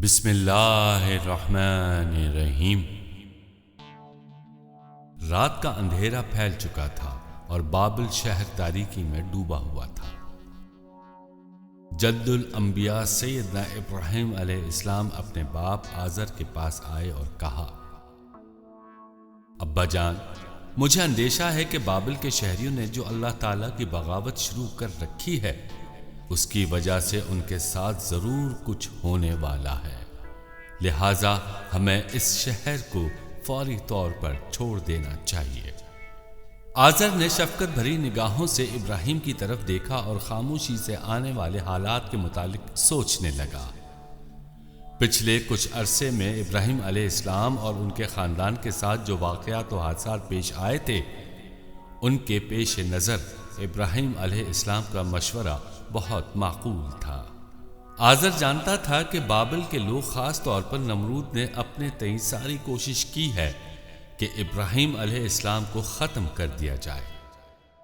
بسم اللہ الرحمن الرحیم۔ رات کا اندھیرا پھیل چکا تھا اور بابل شہر تاریکی میں ڈوبا ہوا تھا۔ جد الانبیاء سیدنا ابراہیم علیہ السلام اپنے باپ آزر کے پاس آئے اور کہا، ابا جان، مجھے اندیشہ ہے کہ بابل کے شہریوں نے جو اللہ تعالیٰ کی بغاوت شروع کر رکھی ہے اس کی وجہ سے ان کے ساتھ ضرور کچھ ہونے والا ہے، لہٰذا ہمیں اس شہر کو فوری طور پر چھوڑ دینا چاہیے۔ آزر نے شفقت بھری نگاہوں سے ابراہیم کی طرف دیکھا اور خاموشی سے آنے والے حالات کے متعلق سوچنے لگا۔ پچھلے کچھ عرصے میں ابراہیم علیہ السلام اور ان کے خاندان کے ساتھ جو واقعات و حادثات پیش آئے تھے، ان کے پیش نظر ابراہیم علیہ السلام کا مشورہ بہت معقول تھا۔ آزر جانتا تھا کہ بابل کے لوگ، خاص طور پر نمرود نے اپنے تئیں ساری کوشش کی ہے کہ ابراہیم علیہ السلام کو ختم کر دیا جائے،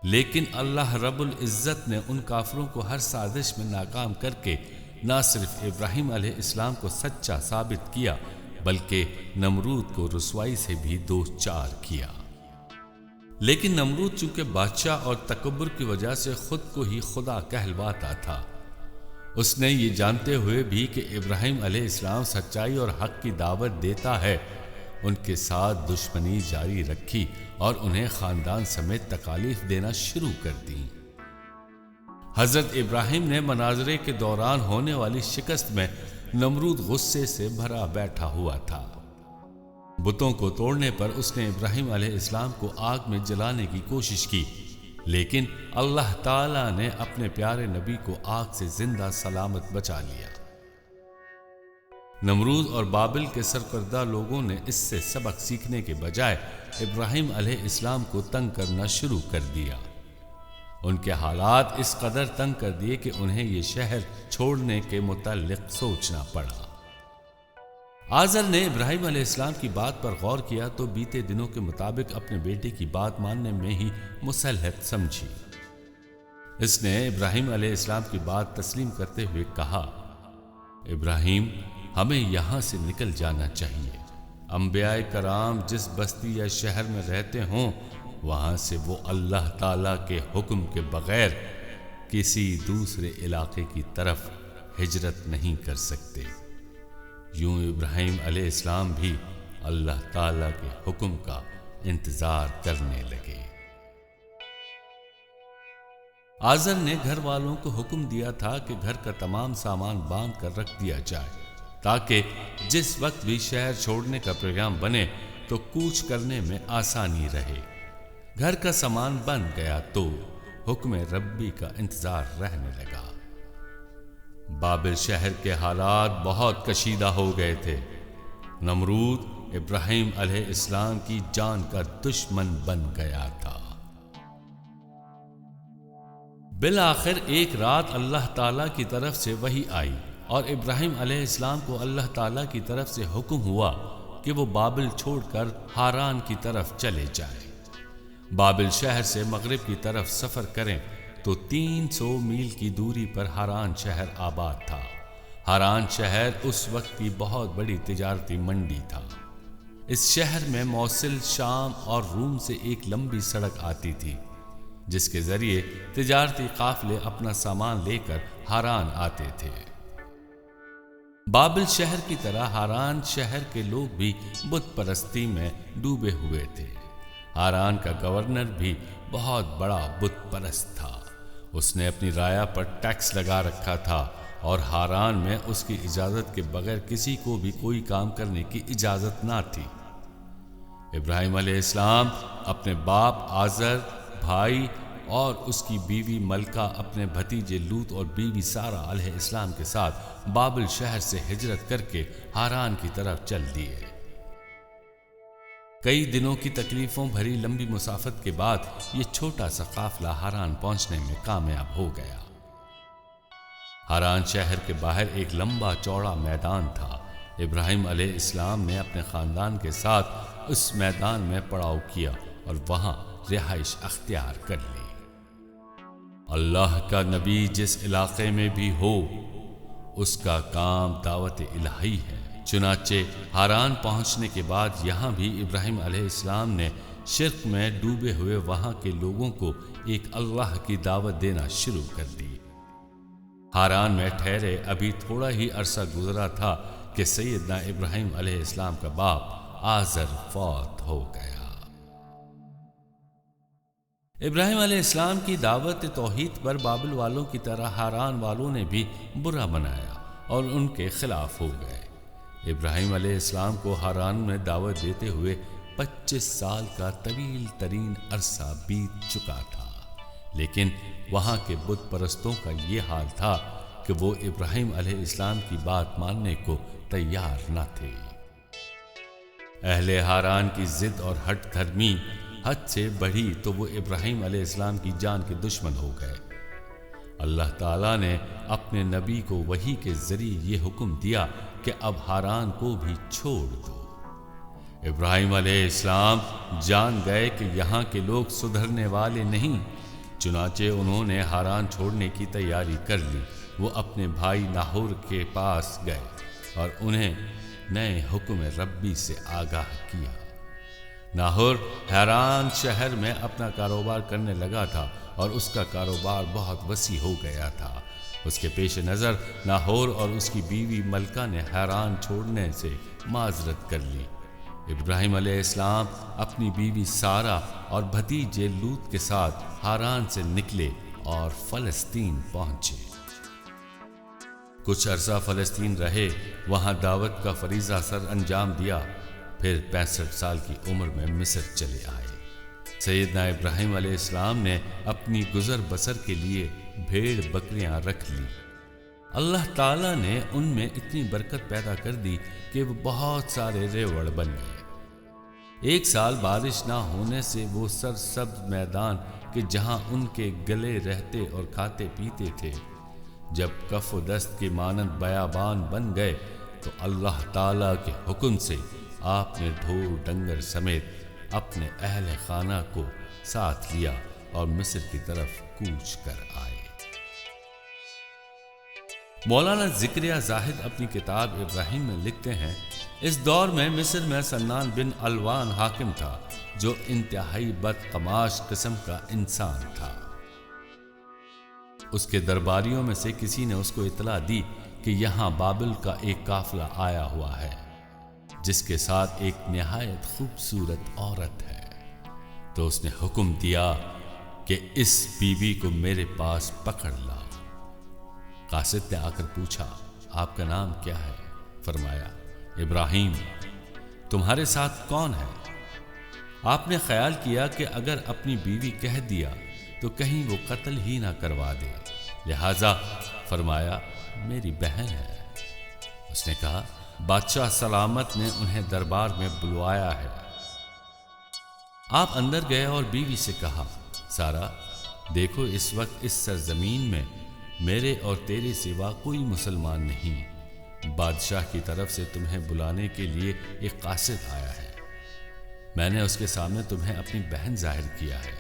لیکن اللہ رب العزت نے ان کافروں کو ہر سازش میں ناکام کر کے نہ صرف ابراہیم علیہ السلام کو سچا ثابت کیا بلکہ نمرود کو رسوائی سے بھی دو چار کیا۔ لیکن نمرود چونکہ بادشاہ اور تکبر کی وجہ سے خود کو ہی خدا کہلواتا تھا، اس نے یہ جانتے ہوئے بھی کہ ابراہیم علیہ السلام سچائی اور حق کی دعوت دیتا ہے، ان کے ساتھ دشمنی جاری رکھی اور انہیں خاندان سمیت تکالیف دینا شروع کر دی۔ حضرت ابراہیم نے مناظرے کے دوران ہونے والی شکست میں نمرود غصے سے بھرا بیٹھا ہوا تھا۔ بتوں کو توڑنے پر اس نے ابراہیم علیہ السلام کو آگ میں جلانے کی کوشش کی، لیکن اللہ تعالیٰ نے اپنے پیارے نبی کو آگ سے زندہ سلامت بچا لیا۔ نمرود اور بابل کے سرکردہ لوگوں نے اس سے سبق سیکھنے کے بجائے ابراہیم علیہ السلام کو تنگ کرنا شروع کر دیا۔ ان کے حالات اس قدر تنگ کر دیے کہ انہیں یہ شہر چھوڑنے کے متعلق سوچنا پڑا۔ آزر نے ابراہیم علیہ السلام کی بات پر غور کیا تو بیتے دنوں کے مطابق اپنے بیٹے کی بات ماننے میں ہی مصلحت سمجھی۔ اس نے ابراہیم علیہ السلام کی بات تسلیم کرتے ہوئے کہا، ابراہیم، ہمیں یہاں سے نکل جانا چاہیے۔ انبیاء کرام جس بستی یا شہر میں رہتے ہوں، وہاں سے وہ اللہ تعالیٰ کے حکم کے بغیر کسی دوسرے علاقے کی طرف ہجرت نہیں کر سکتے۔ یوں ابراہیم علیہ السلام بھی اللہ تعالیٰ کے حکم کا انتظار کرنے لگے۔ آزر نے گھر والوں کو حکم دیا تھا کہ گھر کا تمام سامان باندھ کر رکھ دیا جائے تاکہ جس وقت بھی شہر چھوڑنے کا پروگرام بنے تو کوچ کرنے میں آسانی رہے۔ گھر کا سامان بن گیا تو حکم ربی کا انتظار رہنے لگا۔ بابل شہر کے حالات بہت کشیدہ ہو گئے تھے۔ نمرود ابراہیم علیہ السلام کی جان کا دشمن بن گیا تھا۔ بالآخر ایک رات اللہ تعالیٰ کی طرف سے وحی آئی اور ابراہیم علیہ السلام کو اللہ تعالیٰ کی طرف سے حکم ہوا کہ وہ بابل چھوڑ کر ہاران کی طرف چلے جائیں۔ بابل شہر سے مغرب کی طرف سفر کریں تو 300 میل کی دوری پر ہاران شہر آباد تھا۔ ہاران شہر اس وقت کی بہت بڑی تجارتی منڈی تھا۔ اس شہر میں موصل، شام اور روم سے ایک لمبی سڑک آتی تھی جس کے ذریعے تجارتی قافلے اپنا سامان لے کر ہاران آتے تھے۔ بابل شہر کی طرح ہاران شہر کے لوگ بھی بت پرستی میں ڈوبے ہوئے تھے۔ ہاران کا گورنر بھی بہت بڑا بت پرست تھا۔ اس نے اپنی رعایا پر ٹیکس لگا رکھا تھا اور ہاران میں اس کی اجازت کے بغیر کسی کو بھی کوئی کام کرنے کی اجازت نہ تھی۔ ابراہیم علیہ السلام اپنے باپ آزر، بھائی اور اس کی بیوی ملکہ، اپنے بھتیجے لوط اور بیوی سارہ علیہ السلام کے ساتھ بابل شہر سے ہجرت کر کے ہاران کی طرف چل دیے۔ کئی دنوں کی تکلیفوں بھری لمبی مسافت کے بعد یہ چھوٹا سا قافلہ ہاران پہنچنے میں کامیاب ہو گیا۔ ہاران شہر کے باہر ایک لمبا چوڑا میدان تھا۔ ابراہیم علیہ السلام نے اپنے خاندان کے ساتھ اس میدان میں پڑاؤ کیا اور وہاں رہائش اختیار کر لی۔ اللہ کا نبی جس علاقے میں بھی ہو اس کا کام دعوت الہی ہے۔ چنانچہ ہاران پہنچنے کے بعد یہاں بھی ابراہیم علیہ السلام نے شرک میں ڈوبے ہوئے وہاں کے لوگوں کو ایک اللہ کی دعوت دینا شروع کر دی۔ ہاران میں ٹھہرے ابھی تھوڑا ہی عرصہ گزرا تھا کہ سیدنا ابراہیم علیہ السلام کا باپ آزر فوت ہو گیا۔ ابراہیم علیہ السلام کی دعوت توحید پر بابل والوں کی طرح ہاران والوں نے بھی برا منایا اور ان کے خلاف ہو گئے۔ ابراہیم علیہ السلام کو ہاران میں دعوت دیتے ہوئے 25 سال کا طویل ترین عرصہ بیت چکا تھا، لیکن وہاں کے بت پرستوں کا یہ حال تھا کہ وہ ابراہیم علیہ السلام کی بات ماننے کو تیار نہ تھے۔ اہل ہاران کی ضد اور ہٹ دھرمی حد سے بڑھی تو وہ ابراہیم علیہ السلام کی جان کے دشمن ہو گئے۔ اللہ تعالیٰ نے اپنے نبی کو وحی کے ذریعے یہ حکم دیا کہ اب ہاران کو بھی چھوڑ دو۔ ابراہیم علیہ السلام جان گئے کہ یہاں کے لوگ سدھرنے والے نہیں، چنانچہ انہوں نے ہاران چھوڑنے کی تیاری کر لی۔ وہ اپنے بھائی ناہور کے پاس گئے اور انہیں نئے حکم ربی سے آگاہ کیا۔ ناہور ہاران شہر میں اپنا کاروبار کرنے لگا تھا اور اس کا کاروبار بہت وسیع ہو گیا تھا۔ اس کے پیش نظر ناہور اور اس کی بیوی ملکہ نے ہاران چھوڑنے سے معذرت کر لی۔ ابراہیم علیہ السلام اپنی بیوی سارہ اور بھتیجے لوط کے ساتھ ہاران سے نکلے اور فلسطین پہنچے۔ کچھ عرصہ فلسطین رہے، وہاں دعوت کا فریضہ سر انجام دیا، پھر 65 سال کی عمر میں مصر چلے آئے۔ سیدنا ابراہیم علیہ السلام نے اپنی گزر بسر کے لیے بھیڑ بکریاں رکھ لی۔ اللہ تعالیٰ نے ان میں اتنی برکت پیدا کر دی کہ وہ بہت سارے ریوڑ بن گئے۔ ایک سال بارش نہ ہونے سے وہ سرسبز میدان کہ جہاں ان کے گلے رہتے اور کھاتے پیتے تھے، جب کف و دست کی مانند بیابان بن گئے تو اللہ تعالیٰ کے حکم سے آپ نے ڈھول ڈنگر سمیت اپنے اہل خانہ کو ساتھ لیا اور مصر کی طرف کوچ کر آئے۔ مولانا ذکریہ زاہد اپنی کتاب ابراہیم میں لکھتے ہیں، اس دور میں مصر میں سنان بن الوان حاکم تھا جو انتہائی بدقماش قسم کا انسان تھا۔ اس کے درباریوں میں سے کسی نے اس کو اطلاع دی کہ یہاں بابل کا ایک قافلہ آیا ہوا ہے جس کے ساتھ ایک نہایت خوبصورت عورت ہے، تو اس نے حکم دیا کہ اس بیوی کو میرے پاس پکڑ لاؤ۔ قاصد نے آ کر پوچھا، آپ کا نام کیا ہے؟ فرمایا، ابراہیم۔ تمہارے ساتھ کون ہے؟ آپ نے خیال کیا کہ اگر اپنی بیوی کہہ دیا تو کہیں وہ قتل ہی نہ کروا دے، لہذا فرمایا، میری بہن ہے۔ اس نے کہا، بادشاہ سلامت نے انہیں دربار میں بلوایا ہے۔ آپ اندر گئے اور بیوی سے کہا، سارہ، دیکھو اس وقت اس سرزمین میں میرے اور تیرے سوا کوئی مسلمان نہیں۔ بادشاہ کی طرف سے تمہیں بلانے کے لیے ایک قاصد آیا ہے۔ میں نے اس کے سامنے تمہیں اپنی بہن ظاہر کیا ہے،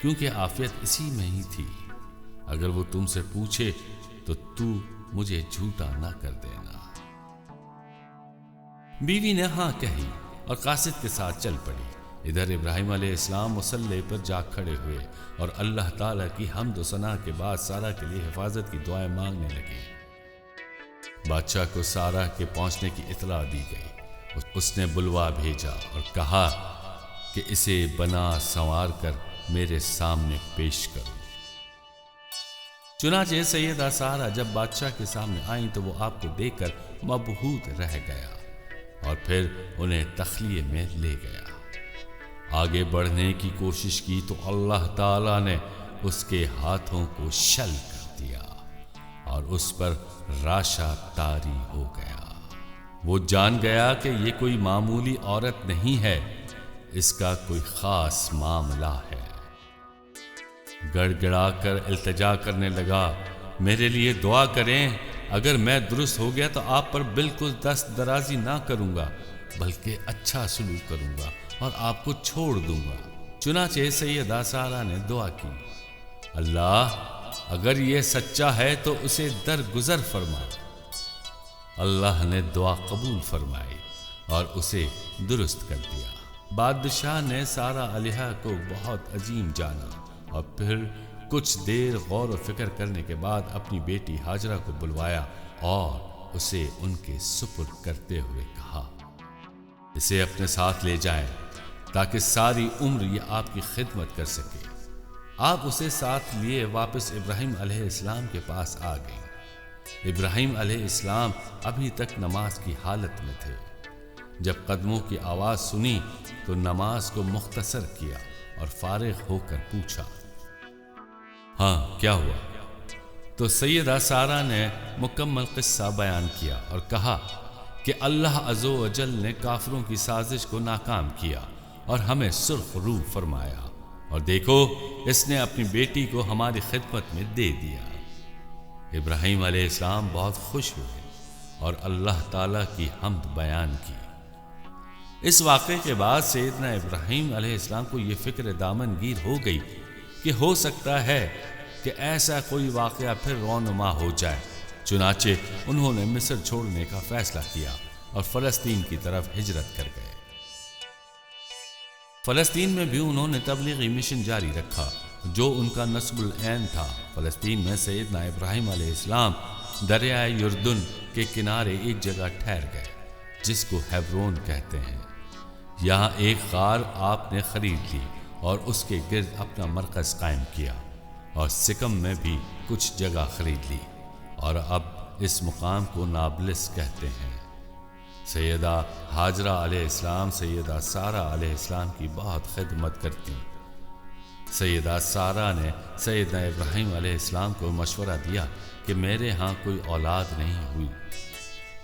کیونکہ عافیت اسی میں ہی تھی۔ اگر وہ تم سے پوچھے تو مجھے جھوٹا نہ کر دینا۔ بیوی نے ہاں کہی اور قاصد کے ساتھ چل پڑی۔ ادھر ابراہیم علیہ السلام مصلی پر جا کھڑے ہوئے اور اللہ تعالیٰ کی حمد و ثنا کے بعد سارہ کے لیے حفاظت کی دعائیں مانگنے لگے۔ بادشاہ کو سارہ کے پہنچنے کی اطلاع دی گئی۔ اس نے بلوا بھیجا اور کہا کہ اسے بنا سنوار کر میرے سامنے پیش کرو۔ چنانچہ سیدہ سارہ جب بادشاہ کے سامنے آئیں تو وہ آپ کو دیکھ کر مبہوت رہ گیا اور پھر انہیں تخلیے میں لے گیا۔ آگے بڑھنے کی کوشش کی تو اللہ تعالیٰ نے اس کے ہاتھوں کو شل کر دیا اور اس پر راشا طاری ہو گیا۔ وہ جان گیا کہ یہ کوئی معمولی عورت نہیں ہے، اس کا کوئی خاص معاملہ ہے۔ گڑ گڑا کر التجا کرنے لگا، میرے لیے دعا کریں، اگر میں درست ہو گیا تو آپ پر بالکل دست درازی نہ کروں گا بلکہ اچھا سلوک کروں گا اور آپ کو چھوڑ دوں گا۔ چنانچہ سیدہ سارہ نے دعا کی، اللہ اگر یہ سچا ہے تو اسے درگزر فرما۔ اللہ نے دعا قبول فرمائی اور اسے درست کر دیا۔ بادشاہ نے سارہ علیہ کو بہت عظیم جانا اور پھر کچھ دیر غور و فکر کرنے کے بعد اپنی بیٹی ہاجرہ کو بلوایا اور اسے ان کے سپرد کرتے ہوئے کہا، اسے اپنے ساتھ لے جائیں تاکہ ساری عمر یہ آپ کی خدمت کر سکے۔ آپ اسے ساتھ لیے واپس ابراہیم علیہ السلام کے پاس آ گئیں۔ ابراہیم علیہ السلام ابھی تک نماز کی حالت میں تھے۔ جب قدموں کی آواز سنی تو نماز کو مختصر کیا اور فارغ ہو کر پوچھا، ہاں کیا ہوا؟ تو سیدہ سارہ نے مکمل قصہ بیان کیا اور کہا کہ اللہ عز و جل نے کافروں کی سازش کو ناکام کیا اور ہمیں سرخ روح فرمایا، اور دیکھو اس نے اپنی بیٹی کو ہماری خدمت میں دے دیا۔ ابراہیم علیہ السلام بہت خوش ہوئے اور اللہ تعالیٰ کی حمد بیان کی۔ اس واقعے کے بعد سیدنا ابراہیم علیہ السلام کو یہ فکر دامن گیر ہو گئی کہ ہو سکتا ہے کہ ایسا کوئی واقعہ پھر رونما ہو جائے۔ چنانچہ انہوں نے مصر چھوڑنے کا فیصلہ کیا اور فلسطین کی طرف ہجرت کر گئے۔ فلسطین میں بھی انہوں نے تبلیغی مشن جاری رکھا جو ان کا نصب العین تھا۔ فلسطین میں سیدنا ابراہیم علیہ السلام دریائے یردن کے کنارے ایک جگہ ٹھہر گئے جس کو ہیبرون کہتے ہیں۔ یہاں ایک غار آپ نے خرید لی اور اس کے گرد اپنا مرکز قائم کیا، اور سکم میں بھی کچھ جگہ خرید لی، اور اب اس مقام کو نابلس کہتے ہیں۔ سیدہ ہاجرہ علیہ السلام سیدہ سارہ علیہ السلام کی بہت خدمت کرتی۔ سیدہ سارہ نے سیدنا ابراہیم علیہ السلام کو مشورہ دیا کہ میرے ہاں کوئی اولاد نہیں ہوئی،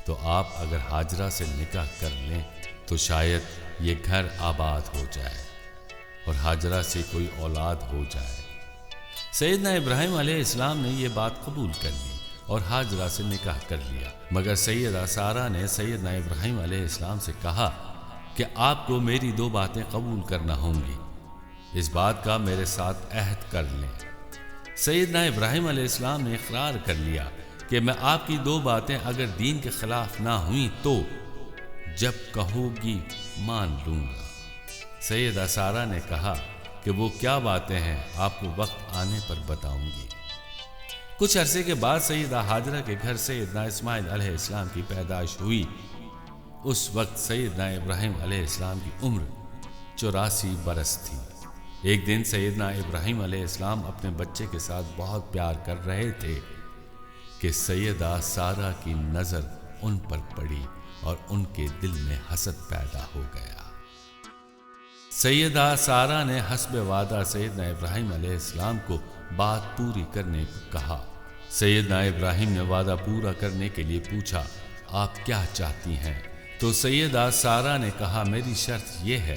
تو آپ اگر ہاجرہ سے نکاح کر لیں تو شاید یہ گھر آباد ہو جائے اور ہاجرہ سے کوئی اولاد ہو جائے۔ سیدنا ابراہیم علیہ السلام نے یہ بات قبول کر لی اور ہاجرہ سے نکاح کر لیا، مگر سیدہ سارہ نے سیدنا ابراہیم علیہ السلام سے کہا کہ آپ کو میری دو باتیں قبول کرنا ہوں گی، اس بات کا میرے ساتھ عہد کر لیں۔ سیدنا ابراہیم علیہ السلام نے اقرار کر لیا کہ میں آپ کی دو باتیں اگر دین کے خلاف نہ ہوئیں تو جب کہو گی مان لوں گا۔ سیدہ سارہ نے کہا کہ وہ کیا باتیں ہیں، آپ کو وقت آنے پر بتاؤں گی۔ کچھ عرصے کے بعد سیدہ ہاجرہ کے گھر سیدنا اسماعیل علیہ السلام کی پیدائش ہوئی۔ اس وقت سیدنا ابراہیم علیہ السلام کی عمر 84 برس تھی۔ ایک دن سیدنا ابراہیم علیہ السلام اپنے بچے کے ساتھ بہت پیار کر رہے تھے کہ سیدہ سارہ کی نظر ان پر پڑی اور ان کے دل میں حسد پیدا ہو گیا۔ سیدہ سارہ نے حسب وعدہ سیدنا ابراہیم علیہ السلام کو بات پوری کرنے کو کہا۔ سیدنا ابراہیم نے وعدہ پورا کرنے کے لیے پوچھا، آپ کیا چاہتی ہیں؟ تو سیدہ سارہ نے کہا، میری شرط یہ ہے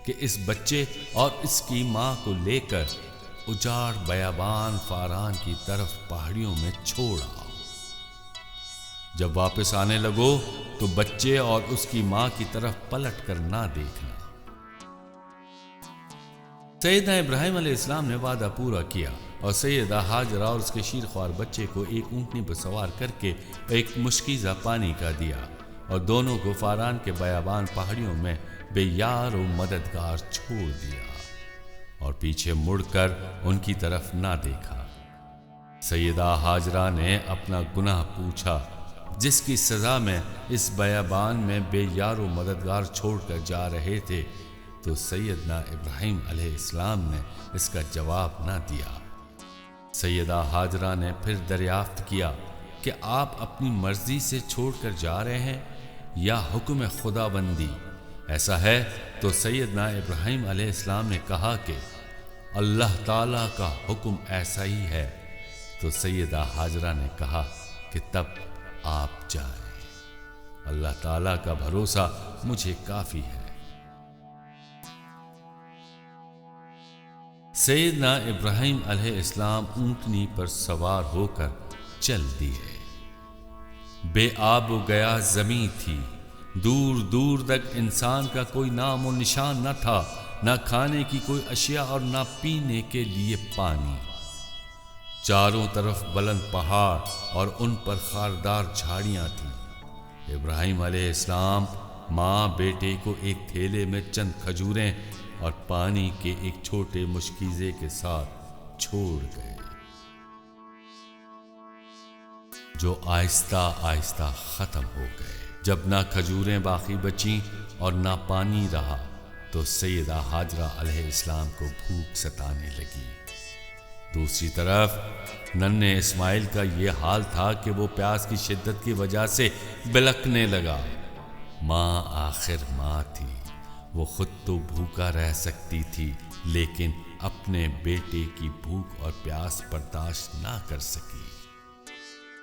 کہ اس بچے اور اس کی ماں کو لے کر اجاڑ بیابان فاران کی طرف پہاڑیوں میں چھوڑ آؤ۔ جب واپس آنے لگو تو بچے اور اس کی ماں کی طرف پلٹ کر نہ دیکھنا۔ سیدنا ابراہیم علیہ السلام نے وعدہ پورا کیا اور سیدہ ہاجرہ اور اس کے شیرخوار بچے کو ایک اونٹنی پر سوار کر کے ایک مشکیزہ پانی کا دیا اور دونوں کو فاران کے بیابان پہاڑیوں میں بے یار و مددگار چھوڑ دیا اور پیچھے مڑ کر ان کی طرف نہ دیکھا۔ سیدہ ہاجرہ نے اپنا گناہ پوچھا جس کی سزا میں اس بیابان میں بے یار و مددگار چھوڑ کر جا رہے تھے، تو سیدنا ابراہیم علیہ السلام نے اس کا جواب نہ دیا۔ سیدہ ہاجرہ نے پھر دریافت کیا کہ آپ اپنی مرضی سے چھوڑ کر جا رہے ہیں یا حکم خدا بندی؟ ایسا ہے تو سیدنا ابراہیم علیہ السلام نے کہا کہ اللہ تعالیٰ کا حکم ایسا ہی ہے۔ تو سیدہ ہاجرہ نے کہا کہ تب آپ جائیں، اللہ تعالیٰ کا بھروسہ مجھے کافی ہے۔ سیدنا ابراہیم علیہ السلام اونٹنی پر سوار ہو کر چل دیے۔ بے آب و گیا زمین تھی، دور دور تک انسان کا کوئی نام و نشان نہ تھا، نہ کھانے کی کوئی اشیاء اور نہ پینے کے لیے پانی۔ چاروں طرف بلند پہاڑ اور ان پر خاردار جھاڑیاں تھیں۔ ابراہیم علیہ السلام ماں بیٹے کو ایک تھیلے میں چند کھجوریں اور پانی کے ایک چھوٹے مشکیزے کے ساتھ چھوڑ گئے، جو آہستہ آہستہ ختم ہو گئے۔ جب نہ کھجوریں باقی بچیں اور نہ پانی رہا تو سیدہ ہاجرہ علیہ السلام کو بھوک ستانے لگی۔ دوسری طرف ننھے اسماعیل کا یہ حال تھا کہ وہ پیاس کی شدت کی وجہ سے بلکنے لگا۔ ماں آخر ماں تھی، وہ خود تو بھوکا رہ سکتی تھی لیکن اپنے بیٹے کی بھوک اور پیاس برداشت نہ کر سکی۔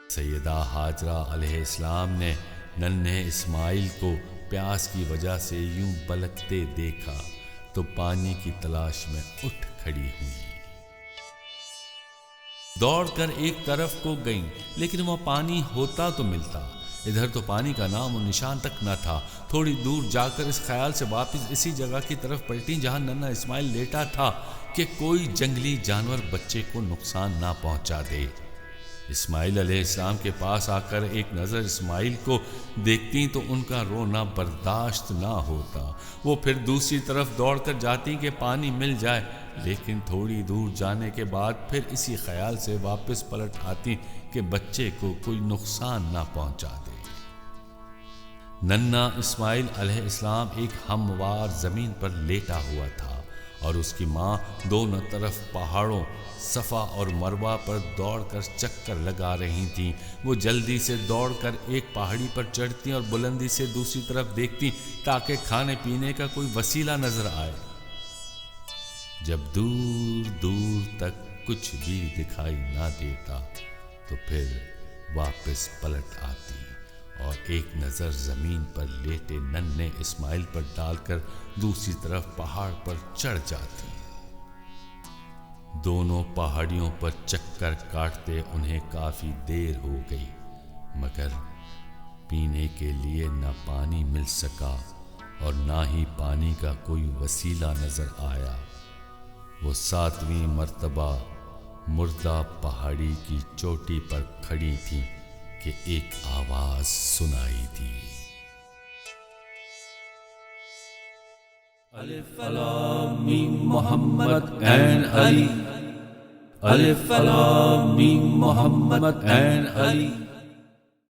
سیدہ ہاجرہ علیہ السلام نے ننھے اسماعیل کو پیاس کی وجہ سے یوں بلکتے دیکھا تو پانی کی تلاش میں اٹھ کھڑی ہوئی، دوڑ کر ایک طرف کو گئیں، لیکن وہ پانی ہوتا تو ملتا، ادھر تو پانی کا نام و نشان تک نہ تھا۔ تھوڑی دور جا کر اس خیال سے واپس اسی جگہ کی طرف پلٹیں جہاں ننھا اسماعیل لیٹا تھا کہ کوئی جنگلی جانور بچے کو نقصان نہ پہنچا دے۔ اسماعیل علیہ السلام کے پاس آ کر ایک نظر اسماعیل کو دیکھتی تو ان کا رونا برداشت نہ ہوتا۔ وہ پھر دوسری طرف دوڑ کر جاتی کہ پانی مل جائے، لیکن تھوڑی دور جانے کے بعد پھر اسی خیال سے واپس پلٹ آتی کہ بچے کو کوئی نقصان نہ پہنچا دے۔ ننھا اسماعیل علیہ السلام ایک ہموار زمین پر لیٹا ہوا تھا اور اس کی ماں دونوں طرف پہاڑوں صفا اور مروہ پر دوڑ کر چکر لگا رہی تھیں۔ وہ جلدی سے دوڑ کر ایک پہاڑی پر چڑھتی اور بلندی سے دوسری طرف دیکھتی تاکہ کھانے پینے کا کوئی وسیلہ نظر آئے۔ جب دور دور تک کچھ بھی دکھائی نہ دیتا تو پھر واپس پلٹ آتی اور ایک نظر زمین پر لیٹے ننھے اسماعیل پر ڈال کر دوسری طرف پہاڑ پر چڑھ جاتی۔ دونوں پہاڑیوں پر چکر کاٹتے انہیں کافی دیر ہو گئی، مگر پینے کے لیے نہ پانی مل سکا اور نہ ہی پانی کا کوئی وسیلہ نظر آیا۔ وہ 7ویں مرتبہ مردہ پہاڑی کی چوٹی پر کھڑی تھی کہ ایک آواز سنائی دی۔ الف لام میم محمد عین علی، الف لام میم محمد عین علی۔